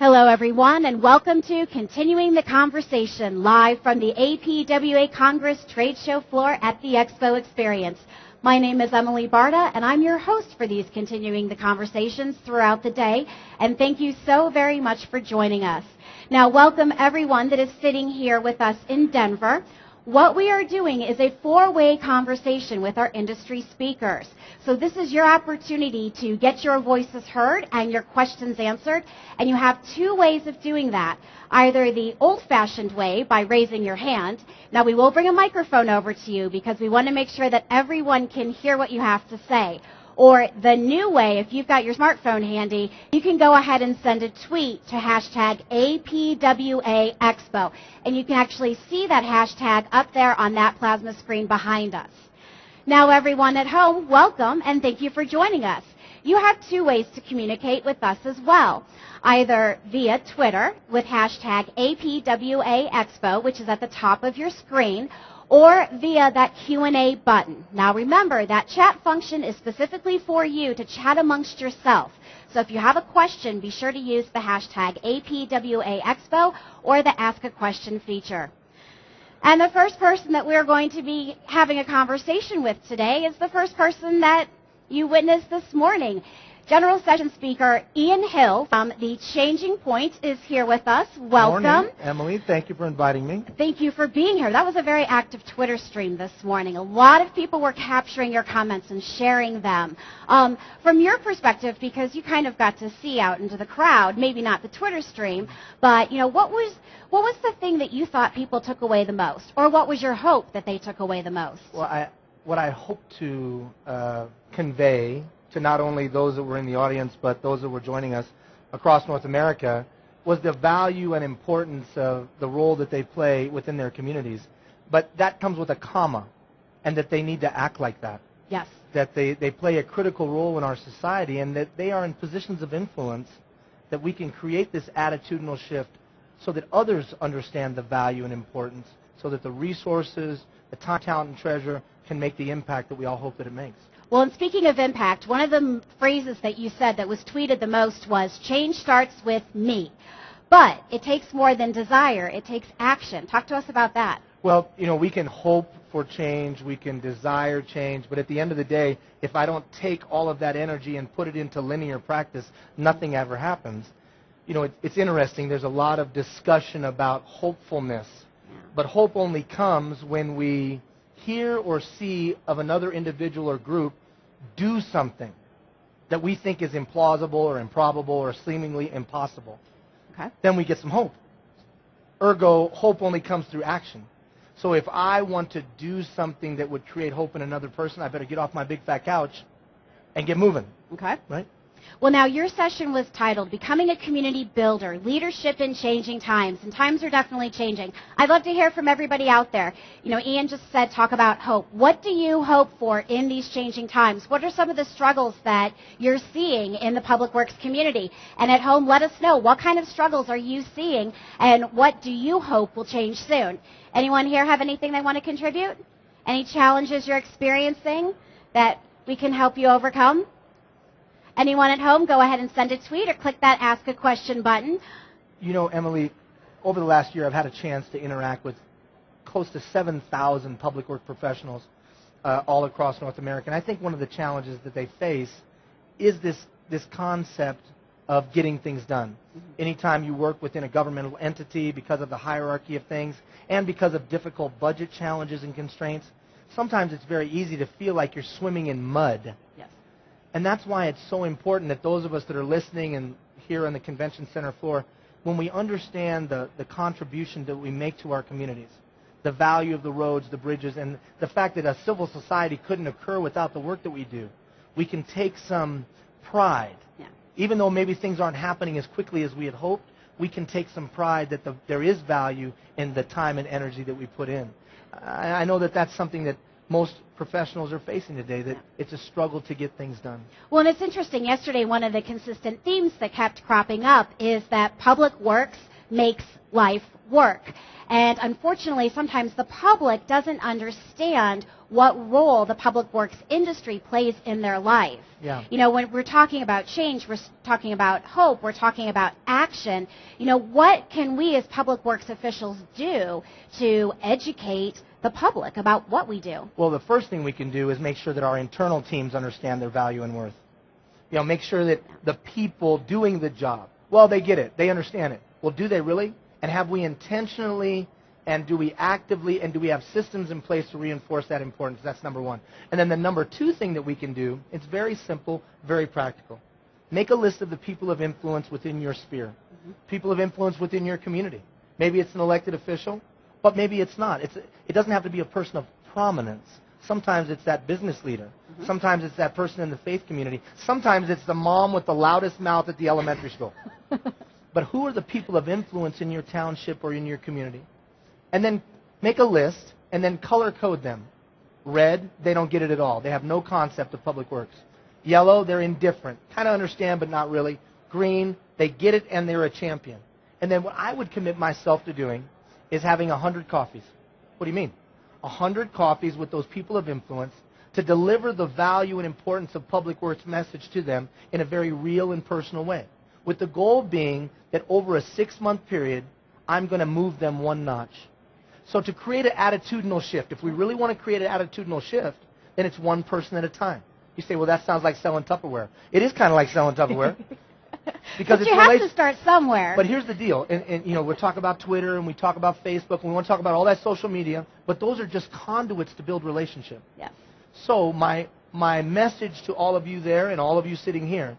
Hello, everyone, and welcome to Continuing the Conversation, live from the APWA Congress trade show floor at the Expo Experience. My name is Emily Barta, and I'm your host for these Continuing the Conversations throughout the day, and thank you so very much for joining us. Now, welcome everyone that is sitting here with us in Denver. What we are doing is a four-way conversation with our industry speakers. So this is your opportunity to get your voices heard and your questions answered. And you have two ways of doing that. Either the old-fashioned way by raising your hand. Now we will bring a microphone over to you because we want to make sure that everyone can hear what you have to say. Or the new way, if you've got your smartphone handy, you can go ahead and send a tweet to hashtag APWA Expo. And you can actually see that hashtag up there on that plasma screen behind us. Now everyone at home, welcome and thank you for joining us. You have two ways to communicate with us as well. Either via Twitter with hashtag APWA Expo, which is at the top of your screen, or via that Q&A button. Now remember, that chat function is specifically for you to chat amongst yourself. So if you have a question, be sure to use the hashtag APWA Expo or the Ask a Question feature. And the first person that we're going to be having a conversation with today is the first person that you witnessed this morning. General Session Speaker Ian Hill from the Changing Point is here with us. Welcome. Morning, Emily. Thank you for inviting me. Thank you for being here. That was a very active Twitter stream this morning. A lot of people were capturing your comments and sharing them. From your perspective, because you kind of got to see out into the crowd, maybe not the Twitter stream, but what was the thing that you thought people took away the most, or what was your hope that they took away the most? Well, what I hope to convey to not only those that were in the audience, but those that were joining us across North America, was the value and importance of the role that they play within their communities. But that comes with a comma, and that they need to act like that. Yes. That they play a critical role in our society, and that they are in positions of influence, that we can create this attitudinal shift so that others understand the value and importance, so that the resources, the time, talent, and treasure can make the impact that we all hope that it makes. Well, and speaking of impact, one of the phrases that you said that was tweeted the most was, change starts with me. But it takes more than desire. It takes action. Talk to us about that. Well, we can hope for change, we can desire change, but at the end of the day, if I don't take all of that energy and put it into linear practice, nothing ever happens. It's interesting. There's a lot of discussion about hopefulness, but hope only comes when we hear or see of another individual or group do something that we think is implausible or improbable or seemingly impossible. Okay. Then we get some hope. Ergo, hope only comes through action. So if I want to do something that would create hope in another person, I better get off my big fat couch and get moving. Okay. Right? Well, now your session was titled Becoming a Community Builder, Leadership in Changing Times, and times are definitely changing. I'd love to hear from everybody out there. Ian just said talk about hope. What do you hope for in these changing times? What are some of the struggles that you're seeing in the public works community? And at home, let us know, what kind of struggles are you seeing, and what do you hope will change soon? Anyone here have anything they want to contribute? Any challenges you're experiencing that we can help you overcome? Anyone at home, go ahead and send a tweet or click that Ask a Question button. Emily, over the last year, I've had a chance to interact with close to 7,000 public work professionals all across North America. And I think one of the challenges that they face is this concept of getting things done. Anytime you work within a governmental entity, because of the hierarchy of things and because of difficult budget challenges and constraints, sometimes it's very easy to feel like you're swimming in mud. Yes. And that's why it's so important that those of us that are listening and here on the convention center floor, when we understand the contribution that we make to our communities, the value of the roads, the bridges, and the fact that a civil society couldn't occur without the work that we do, we can take some pride. Yeah. Even though maybe things aren't happening as quickly as we had hoped, we can take some pride that there is value in the time and energy that we put in. I know that that's something that most professionals are facing today, that it's a struggle to get things done. Well, and it's interesting. Yesterday, one of the consistent themes that kept cropping up is that public works makes life work. And unfortunately, sometimes the public doesn't understand what role the public works industry plays in their life. Yeah. You know, when we're talking about change, we're talking about hope, we're talking about action. You know, what can we as public works officials do to educate the public about what we do? Well, the first thing we can do is make sure that our internal teams understand their value and worth. You know, make sure that the people doing the job, well, they get it, they understand it. Well, do they really? And have we intentionally, and do we actively, and do we have systems in place to reinforce that importance? That's number one. And then the number two thing that we can do, it's very simple, very practical. Make a list of the people of influence within your sphere, people of influence within your community. Maybe it's an elected official, but maybe it's not. It doesn't have to be a person of prominence. Sometimes it's that business leader. Sometimes it's that person in the faith community. Sometimes it's the mom with the loudest mouth at the elementary school. But who are the people of influence in your township or in your community? And then make a list and then color code them. Red, they don't get it at all. They have no concept of public works. Yellow, they're indifferent. Kind of understand, but not really. Green, they get it and they're a champion. And then what I would commit myself to doing is having 100 coffees. What do you mean? 100 coffees with those people of influence to deliver the value and importance of public works message to them in a very real and personal way. With the goal being that over a 6-month period, I'm going to move them one notch. So to create an attitudinal shift, if we really want to create an attitudinal shift, then it's one person at a time. You say, well, that sounds like selling Tupperware. It is kind of like selling Tupperware. Because you have to start somewhere. But here's the deal. And you know, we talk about Twitter and we talk about Facebook and we want to talk about all that social media, but those are just conduits to build relationship. Yes. So my message to all of you there and all of you sitting here,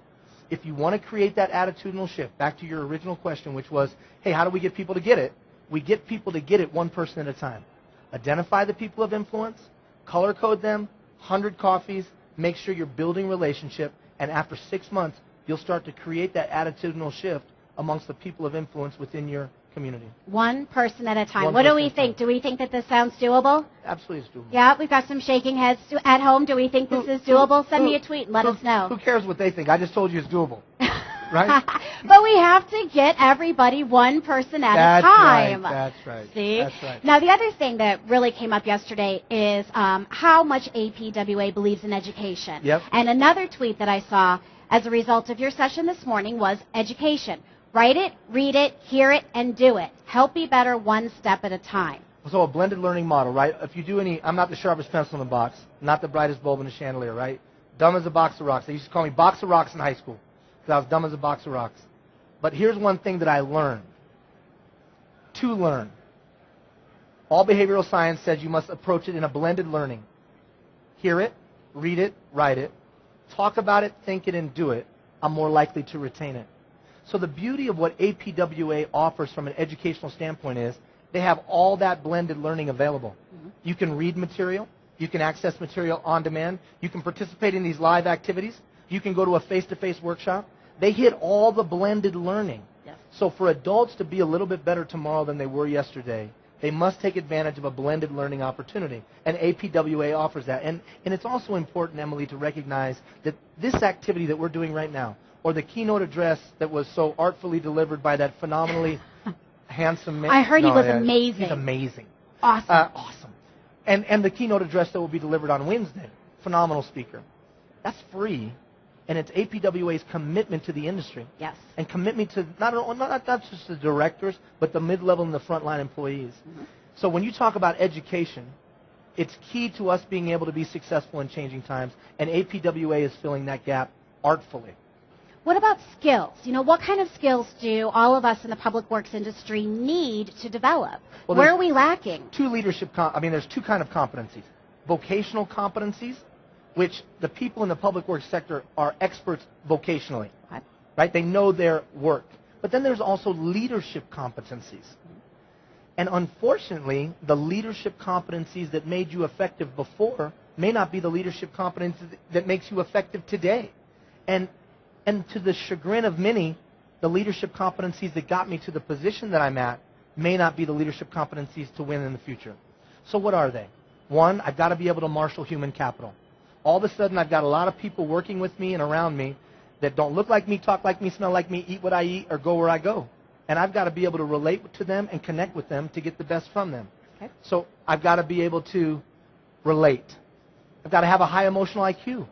if you want to create that attitudinal shift, back to your original question, which was, hey, how do we get people to get it? We get people to get it one person at a time. Identify the people of influence, color code them, 100 coffees, make sure you're building relationship, and after 6 months, you'll start to create that attitudinal shift amongst the people of influence within your community. One person at a time. What do we think? Do we think that this sounds doable? Absolutely it's doable. Yeah, we've got some shaking heads at home. Do we think this is doable? Send me a tweet and let us know. Who cares what they think? I just told you it's doable. Right? But we have to get everybody one person at a time. That's right. See? That's right. Now, the other thing that really came up yesterday is how much APWA believes in education. Yep. And another tweet that I saw as a result of your session this morning was education. Write it, read it, hear it, and do it. Help be better one step at a time. So a blended learning model, right? If you do any, I'm not the sharpest pencil in the box, not the brightest bulb in the chandelier, right? Dumb as a box of rocks. They used to call me box of rocks in high school because I was dumb as a box of rocks. But here's one thing that I learned. To learn. All behavioral science says you must approach it in a blended learning. Hear it, read it, write it, talk about it, think it, and do it. I'm more likely to retain it. So the beauty of what APWA offers from an educational standpoint is they have all that blended learning available. You can read material. You can access material on demand. You can participate in these live activities. You can go to a face-to-face workshop. They hit all the blended learning. Yes. So for adults to be a little bit better tomorrow than they were yesterday, they must take advantage of a blended learning opportunity. And APWA offers that. And it's also important, Emily, to recognize that this activity that we're doing right now, or the keynote address that was so artfully delivered by that phenomenally handsome man. I heard he was amazing. He's amazing. Awesome. Awesome. And the keynote address that will be delivered on Wednesday, phenomenal speaker. That's free, and it's APWA's commitment to the industry. Yes. And commitment to not just the directors, but the mid-level and the frontline employees. So when you talk about education, it's key to us being able to be successful in changing times, and APWA is filling that gap artfully. What about skills? You know, what kind of skills do all of us in the public works industry need to develop? Well, where are we lacking? There's two kind of competencies. Vocational competencies, which the people in the public works sector are experts vocationally. Right? They know their work. But then there's also leadership competencies. And unfortunately, the leadership competencies that made you effective before may not be the leadership competencies that makes you effective today. And to the chagrin of many, the leadership competencies that got me to the position that I'm at may not be the leadership competencies to win in the future. So what are they? One, I've got to be able to marshal human capital. All of a sudden, I've got a lot of people working with me and around me that don't look like me, talk like me, smell like me, eat what I eat, or go where I go. and I've got to be able to relate to them and connect with them to get the best from them. Okay. So I've got to be able to relate. I've got to have a high emotional IQ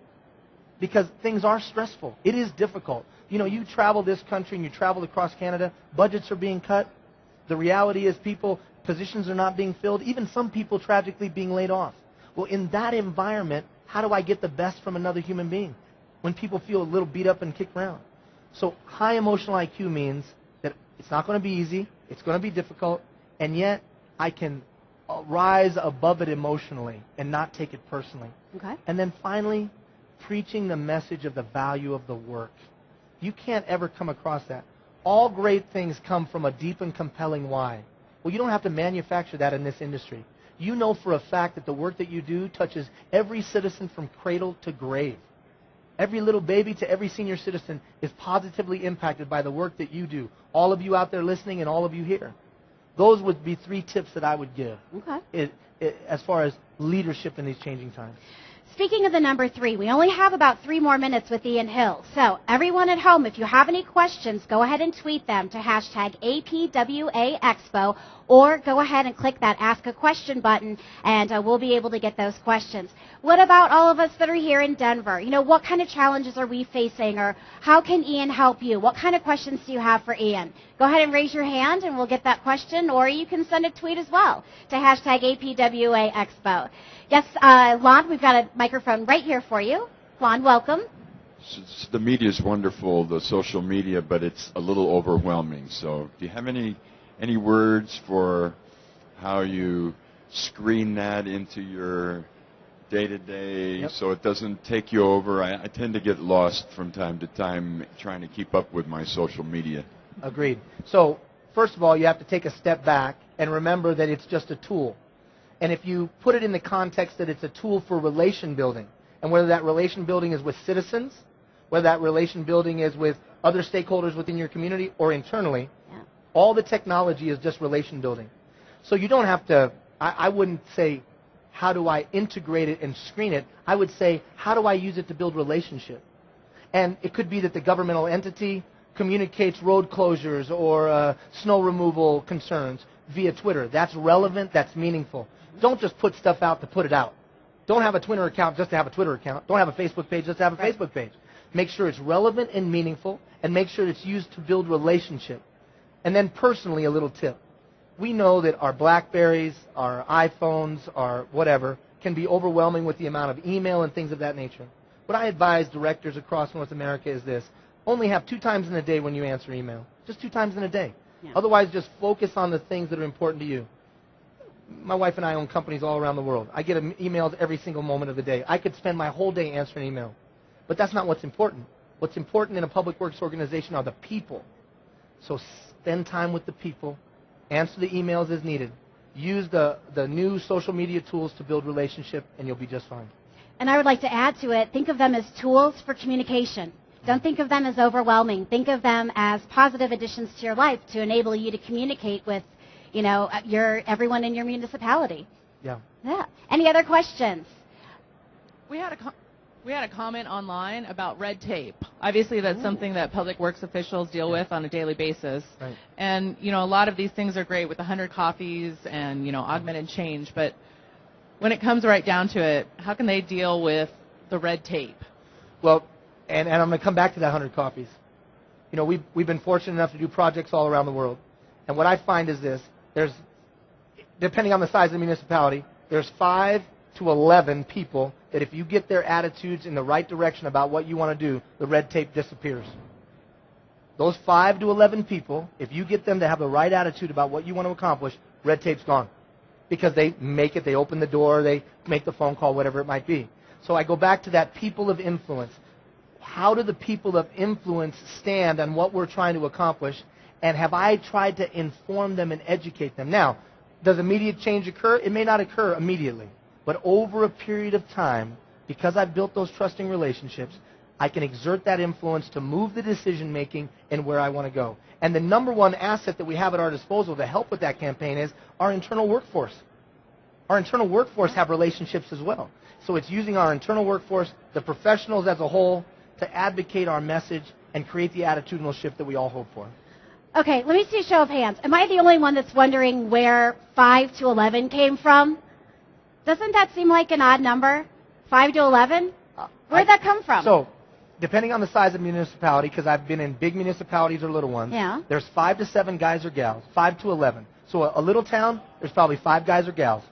because things are stressful. It is difficult. You know, you travel this country and you travel across Canada, budgets are being cut. The reality is positions are not being filled, even some people tragically being laid off. Well, in that environment, how do I get the best from another human being when people feel a little beat up and kicked around? So high emotional IQ means that it's not going to be easy, it's going to be difficult, and yet I can rise above it emotionally and not take it personally. Okay. And then finally, preaching the message of the value of the work. You can't ever come across that. All great things come from a deep and compelling why. Well, you don't have to manufacture that in this industry. You know for a fact that the work that you do touches every citizen from cradle to grave. Every little baby to every senior citizen is positively impacted by the work that you do. All of you out there listening and all of you here. Those would be 3 tips that I would give as far as leadership in these changing times. Speaking of the number 3, we only have about 3 more minutes with Ian Hill. So everyone at home, if you have any questions, go ahead and tweet them to #APWAExpo, or go ahead and click that Ask a Question button, and we'll be able to get those questions. What about all of us that are here in Denver? You know, what kind of challenges are we facing, or how can Ian help you? What kind of questions do you have for Ian? Go ahead and raise your hand, and we'll get that question, or you can send a tweet as well to #APWAExpo. Yes, Lon, we've got a microphone right here for you. Lon, welcome. The media is wonderful, the social media, but it's a little overwhelming. So do you have any words for how you screen that into your day-to-day so it doesn't take you over? I tend to get lost from time to time trying to keep up with my social media. Agreed. So first of all, you have to take a step back and remember that it's just a tool. And if you put it in the context that it's a tool for relation building, and whether that relation building is with citizens, whether that relation building is with other stakeholders within your community or internally, all the technology is just relation building. So you don't have to, I wouldn't say, how do I integrate it and screen it? I would say, how do I use it to build relationship? And it could be that the governmental entity communicates road closures or snow removal concerns via Twitter. That's relevant, that's meaningful. Don't just put stuff out to put it out. Don't have a Twitter account just to have a Twitter account. Don't have a Facebook page just to have a Facebook page. Make sure it's relevant and meaningful, and make sure it's used to build relationship. And then personally, a little tip. We know that our BlackBerries, our iPhones, our whatever, can be overwhelming with the amount of email and things of that nature. What I advise directors across North America is this. Only have 2 times in a day when you answer email. Just 2 times in a day. Yeah. Otherwise, just focus on the things that are important to you. My wife and I own companies all around the world. I get emails every single moment of the day. I could spend my whole day answering email. But that's not what's important. What's important in a public works organization are the people. So spend time with the people. Answer the emails as needed. Use the new social media tools to build relationship, and you'll be just fine. And I would like to add to it, think of them as tools for communication. Don't think of them as overwhelming. Think of them as positive additions to your life to enable you to communicate with, you know, everyone in your municipality. Yeah. Yeah. Any other questions? We had a comment online about red tape. Obviously, that's something that public works officials deal with on a daily basis. Right. And, you know, a lot of these things are great with 100 copies and, you know, augmented change. But when it comes right down to it, how can they deal with the red tape? Well, and I'm going to come back to that 100 copies. You know, we've been fortunate enough to do projects all around the world. And what I find is this. There's, depending on the size of the municipality, there's 5 to 11 people that if you get their attitudes in the right direction about what you want to do, the red tape disappears. Those 5 to 11 people, if you get them to have the right attitude about what you want to accomplish, red tape's gone. Because they make it, they open the door, they make the phone call, whatever it might be. So I go back to that people of influence. How do the people of influence stand on what we're trying to accomplish? And have I tried to inform them and educate them? Now, does immediate change occur? It may not occur immediately. But over a period of time, because I've built those trusting relationships, I can exert that influence to move the decision-making and where I want to go. And the number one asset that we have at our disposal to help with that campaign is our internal workforce. Our internal workforce have relationships as well. So it's using our internal workforce, the professionals as a whole, to advocate our message and create the attitudinal shift that we all hope for. Okay, let me see a show of hands. Am I the only one that's wondering where 5 to 11 came from? Doesn't that seem like an odd number? 5 to 11? Where'd that come from? So, depending on the size of municipality, because I've been in big municipalities or little ones, Yeah. there's 5 to 7 guys or gals, 5 to 11. So a little town, there's probably 5 guys or gals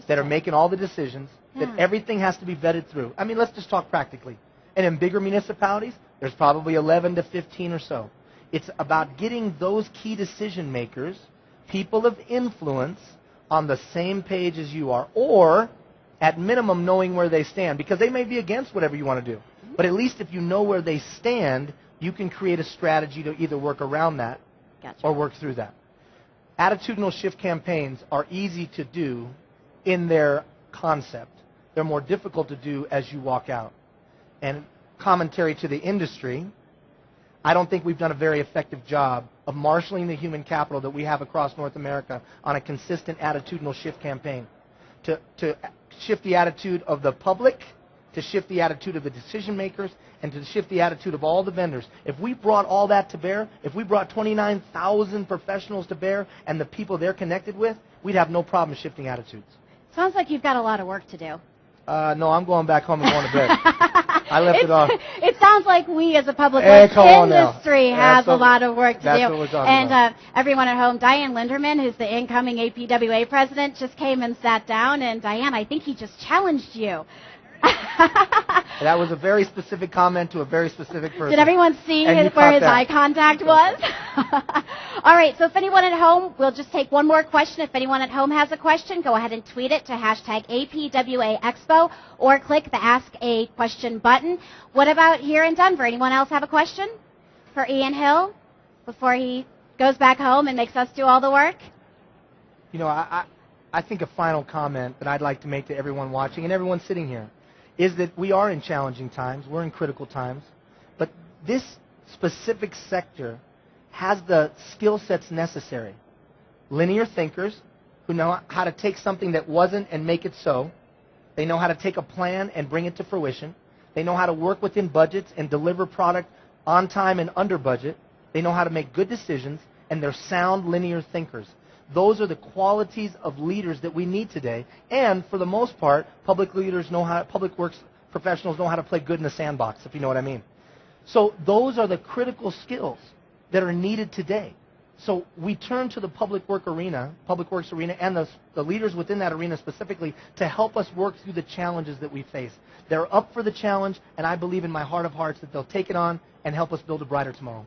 that are making all the decisions, that everything has to be vetted through. I mean, let's just talk practically. And in bigger municipalities, there's probably 11 to 15 or so. It's about getting those key decision makers, people of influence, on the same page as you are, or at minimum knowing where they stand, because they may be against whatever you want to do. But at least if you know where they stand, you can create a strategy to either work around that or work through that. Attitudinal shift campaigns are easy to do in their concept. They're more difficult to do as you walk out. And commentary to the industry, I don't think we've done a very effective job of marshaling the human capital that we have across North America on a consistent attitudinal shift campaign. To shift the attitude of the public, to shift the attitude of the decision makers, and to shift the attitude of all the vendors. If we brought all that to bear, if we brought 29,000 professionals to bear and the people they're connected with, we'd have no problem shifting attitudes. Sounds like you've got a lot of work to do. No, I'm going back home and going to bed. I left it off. It sounds like we as a public works industry have a lot of work to do. That's what we're talking about. Everyone at home, Diane Linderman, who's the incoming APWA president, just came and sat down. And Diane, I think he just challenged you. That was a very specific comment to a very specific person. Did everyone see where his eye contact was? All right, so if anyone at home, we'll just take one more question. If anyone at home has a question, go ahead and tweet it to hashtag APWA Expo or click the Ask a Question button. What about here in Denver? Anyone else have a question for Ian Hill before he goes back home and makes us do all the work? You know, I think a final comment that I'd like to make to everyone watching and everyone sitting here is that we are in challenging times, we're in critical times, but this specific sector has the skill sets necessary. Linear thinkers who know how to take something that wasn't and make it so. They know how to take a plan and bring it to fruition. They know how to work within budgets and deliver product on time and under budget. They know how to make good decisions, and they're sound linear thinkers. Those are the qualities of leaders that we need today. And for the most part, public works professionals know how to play good in the sandbox, if you know what I mean. So those are the critical skills that are needed today. So we turn to the public works arena, and the leaders within that arena specifically to help us work through the challenges that we face. They're up for the challenge, and I believe in my heart of hearts that they'll take it on and help us build a brighter tomorrow.